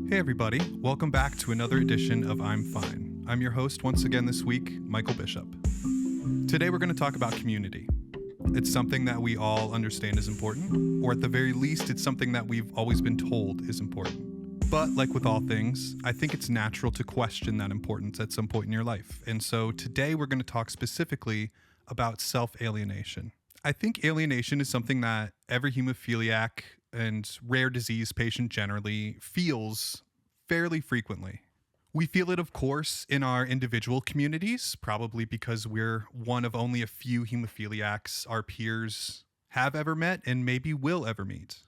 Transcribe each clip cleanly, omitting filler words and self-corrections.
Hey everybody, welcome back to another edition of I'm Fine. I'm your host once again this week, Michael Bishop. Today we're going to talk about community. It's something that we all understand is important, or at the very least, it's something that we've always been told is important. But like with all things, I think it's natural to question that importance at some point in your life. And so today we're going to talk specifically about self-alienation. I think alienation is something that every hemophiliac and rare disease patient generally feels fairly frequently. We feel it, of course, in our individual communities, probably because we're one of only a few hemophiliacs our peers have ever met and maybe will ever meet.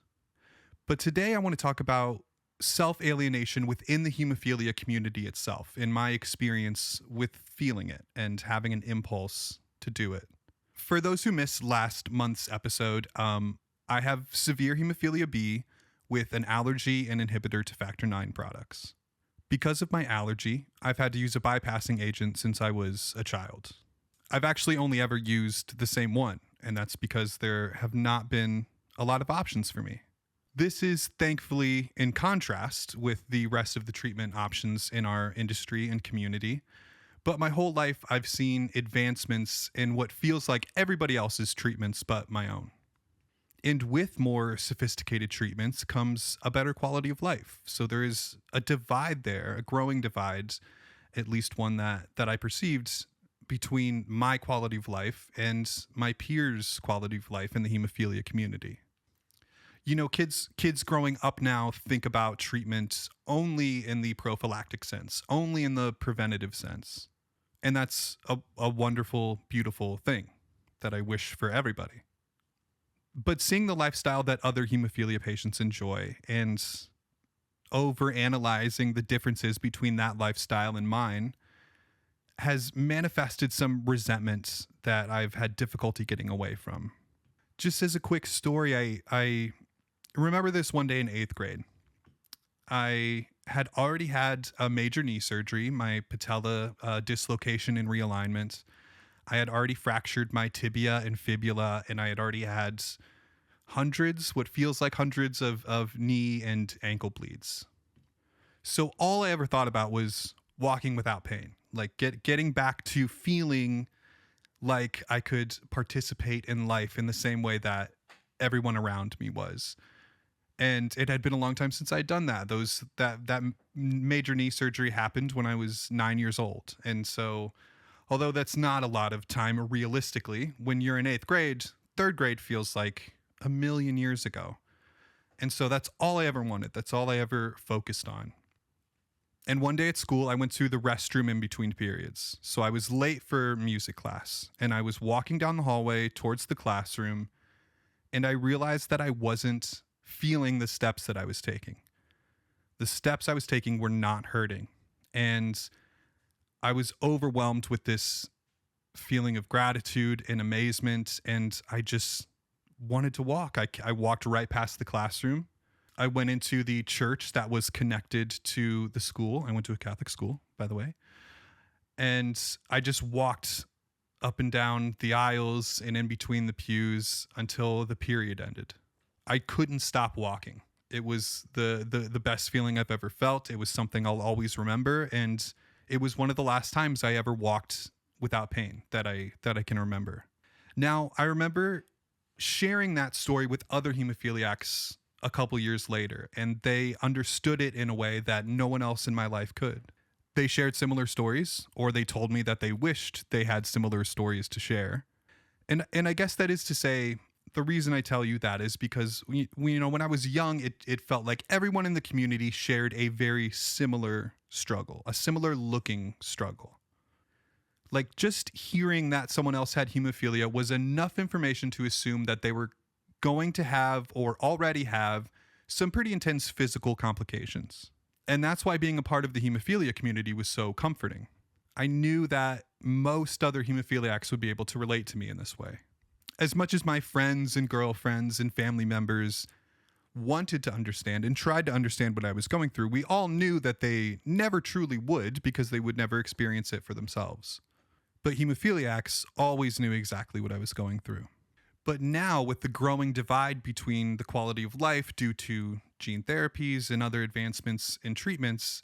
But today I want to talk about self-alienation within the hemophilia community itself, in my experience with feeling it and having an impulse to do it. For those who missed last month's episode, I have severe hemophilia B with an allergy and inhibitor to factor IX products. Because of my allergy, I've had to use a bypassing agent since I was a child. I've actually only ever used the same one, and that's because there have not been a lot of options for me. This is thankfully in contrast with the rest of the treatment options in our industry and community. But my whole life, I've seen advancements in what feels like everybody else's treatments but my own. And with more sophisticated treatments comes a better quality of life. So there is a divide there, a growing divide, at least one that I perceived between my quality of life and my peers' quality of life in the hemophilia community. You know, kids growing up now think about treatment only in the prophylactic sense, only in the preventative sense. And that's a wonderful, beautiful thing that I wish for everybody. But seeing the lifestyle that other hemophilia patients enjoy and overanalyzing the differences between that lifestyle and mine has manifested some resentment that I've had difficulty getting away from. Just as a quick story, I remember this one day in 8th grade. I had already had a major knee surgery, my patella dislocation and realignment. I had already fractured my tibia and fibula, and I had already had what feels like hundreds of knee and ankle bleeds. So all I ever thought about was walking without pain, like getting back to feeling like I could participate in life in the same way that everyone around me was. And it had been a long time since I'd done that. That major knee surgery happened when I was 9 years old. And so although that's not a lot of time realistically, when you're in 8th grade, 3rd grade feels like a million years ago. And so that's all I ever wanted. That's all I ever focused on. And one day at school, I went to the restroom in between periods. So I was late for music class, and I was walking down the hallway towards the classroom, and I realized that I wasn't feeling the steps that I was taking. The steps I was taking were not hurting. And I was overwhelmed with this feeling of gratitude and amazement, and I just wanted to walk. I walked right past the classroom. I went into the church that was connected to the school. I went to a Catholic school, by the way. And I just walked up and down the aisles and in between the pews until the period ended. I couldn't stop walking. It was the best feeling I've ever felt. It was something I'll always remember. And it was one of the last times I ever walked without pain that I can remember. Now, I remember sharing that story with other hemophiliacs a couple years later, and they understood it in a way that no one else in my life could. They shared similar stories, or they told me that they wished they had similar stories to share. And I guess that is to say, the reason I tell you that is because when I was young, it felt like everyone in the community shared a very similar struggle, a similar looking struggle. Like just hearing that someone else had hemophilia was enough information to assume that they were going to have or already have some pretty intense physical complications. And that's why being a part of the hemophilia community was so comforting. I knew that most other hemophiliacs would be able to relate to me in this way. As much as my friends and girlfriends and family members wanted to understand and tried to understand what I was going through, we all knew that they never truly would because they would never experience it for themselves. But hemophiliacs always knew exactly what I was going through. But now, with the growing divide between the quality of life due to gene therapies and other advancements in treatments,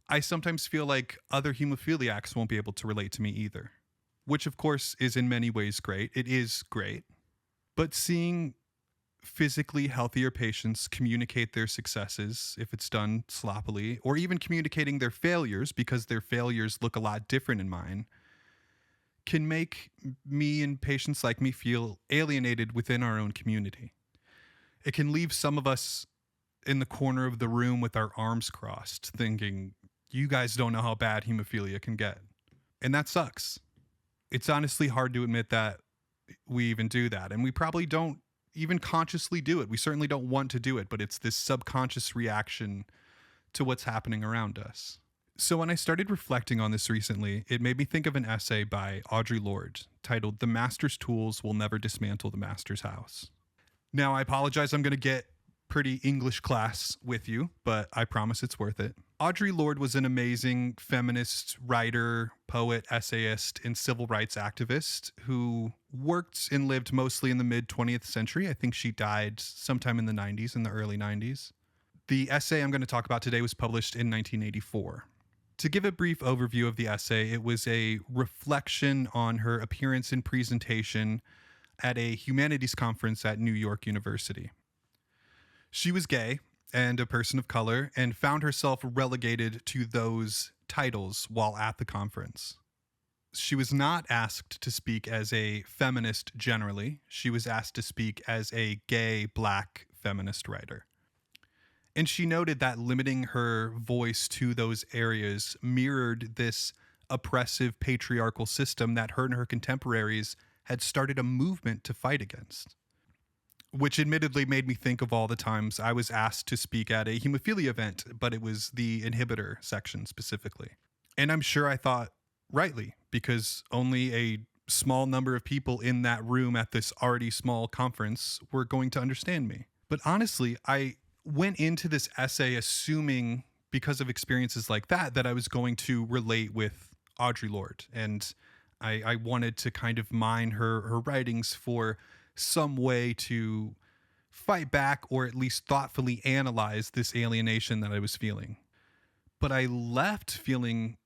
I sometimes feel like other hemophiliacs won't be able to relate to me either, which of course is in many ways great. It is great. But seeing physically healthier patients communicate their successes, if it's done sloppily, or even communicating their failures because their failures look a lot different in mine, can make me and patients like me feel alienated within our own community. It can leave some of us in the corner of the room with our arms crossed, thinking, you guys don't know how bad hemophilia can get. And that sucks. It's honestly hard to admit that we even do that. And we probably don't even consciously do it. We certainly don't want to do it, but it's this subconscious reaction to what's happening around us. So when I started reflecting on this recently, it made me think of an essay by Audre Lorde titled "The Master's Tools Will Never Dismantle the Master's House." Now, I apologize, I'm going to get pretty English class with you, but I promise it's worth it. Audre Lorde was an amazing feminist writer, poet, essayist, and civil rights activist who worked and lived mostly in the mid-20th century. I think she died sometime in the 90s, in the early 90s. The essay I'm going to talk about today was published in 1984. To give a brief overview of the essay, it was a reflection on her appearance and presentation at a humanities conference at New York University. She was gay and a person of color and found herself relegated to those titles while at the conference. She was not asked to speak as a feminist generally. She was asked to speak as a gay, Black feminist writer. And she noted that limiting her voice to those areas mirrored this oppressive patriarchal system that her and her contemporaries had started a movement to fight against. Which admittedly made me think of all the times I was asked to speak at a hemophilia event, but it was the inhibitor section specifically. And I'm sure I thought rightly, because only a small number of people in that room at this already small conference were going to understand me. But honestly, I went into this essay assuming, because of experiences like that, that I was going to relate with Audre Lorde. And I wanted to kind of mine her writings for some way to fight back or at least thoughtfully analyze this alienation that I was feeling. But I left feeling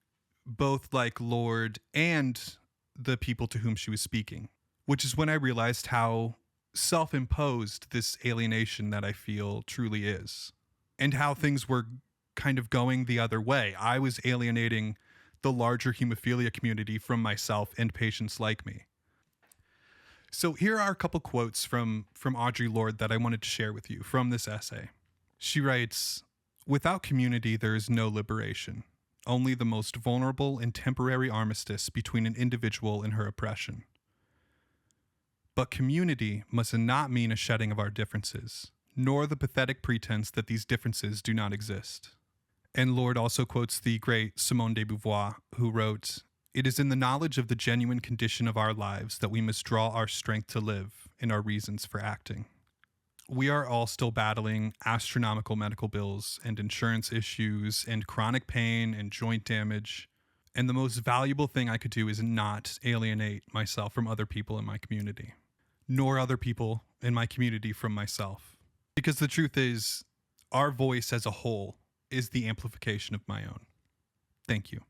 both like Lorde and the people to whom she was speaking, which is when I realized how self-imposed this alienation that I feel truly is, and how things were kind of going the other way. I was alienating the larger hemophilia community from myself and patients like me. So here are a couple quotes from Audre Lorde that I wanted to share with you from this essay. She writes, "Without community, there is no liberation, only the most vulnerable and temporary armistice between an individual and her oppression. But community must not mean a shedding of our differences, nor the pathetic pretense that these differences do not exist." And Lorde also quotes the great Simone de Beauvoir, who wrote, "It is in the knowledge of the genuine condition of our lives that we must draw our strength to live and our reasons for acting." We are all still battling astronomical medical bills and insurance issues and chronic pain and joint damage. And the most valuable thing I could do is not alienate myself from other people in my community, nor other people in my community from myself. Because the truth is, our voice as a whole is the amplification of my own. Thank you.